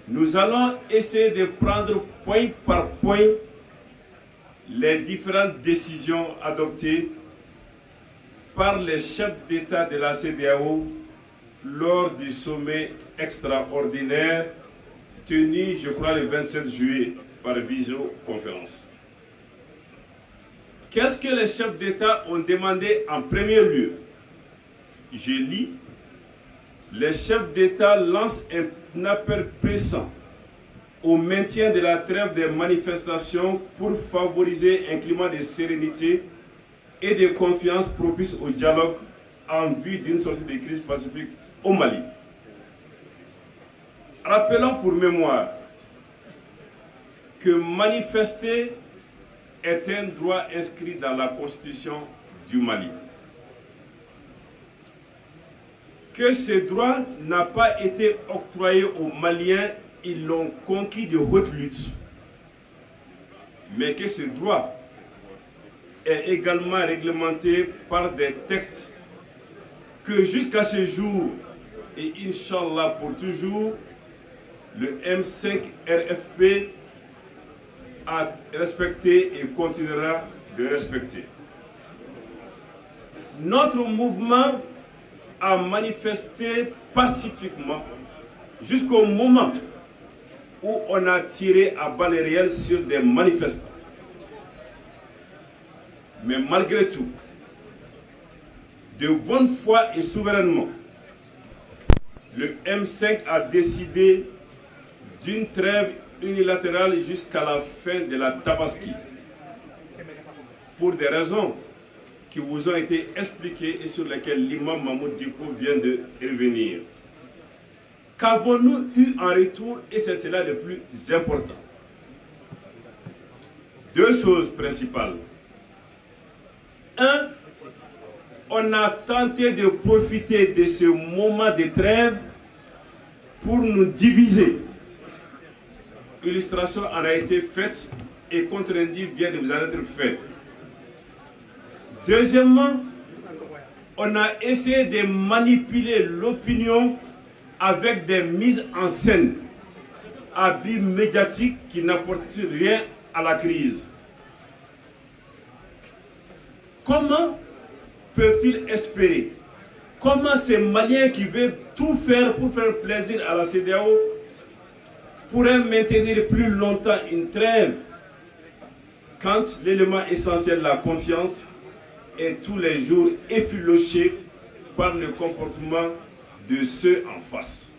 Nous allons essayer de prendre point par point les différentes décisions adoptées par les chefs d'État de la CEDEAO lors du sommet extraordinaire tenu, je crois, le 27 juillet par visioconférence. Qu'est-ce que les chefs d'État ont demandé en premier lieu? Je lis, les chefs d'État lancent un appel pressant au maintien de la trêve des manifestations pour favoriser un climat de sérénité et de confiance propice au dialogue en vue d'une sortie de crise pacifique au Mali. Rappelons pour mémoire que manifester est un droit inscrit dans la Constitution du Mali. Que ce droit n'a pas été octroyé aux Maliens, ils l'ont conquis de haute lutte. Mais que ce droit est également réglementé par des textes que jusqu'à ce jour, et Inch'Allah pour toujours, le M5 RFP a respecté et continuera de respecter. Notre mouvement a manifesté pacifiquement jusqu'au moment où on a tiré à balles réelles sur des manifestants. Mais malgré tout, de bonne foi et souverainement, le M5 a décidé d'une trêve unilatérale jusqu'à la fin de la Tabaski, pour des raisons qui vous ont été expliquées et sur lesquelles l'imam Mahmoud Diko vient de revenir. Qu'avons-nous eu en retour? Et c'est cela le plus important. Deux choses principales. Un, on a tenté de profiter de ce moment de trêve pour nous diviser. Illustration en a été faite et contre-indice vient de vous en être fait. Deuxièmement, on a essayé de manipuler l'opinion avec des mises en scène à but médiatique qui n'apportent rien à la crise. Comment peuvent-ils espérer? Comment ces Maliens qui veulent tout faire pour faire plaisir à la CEDEAO pourraient maintenir plus longtemps une trêve quand l'élément essentiel, la confiance, est tous les jours effiloché par le comportement de ceux en face?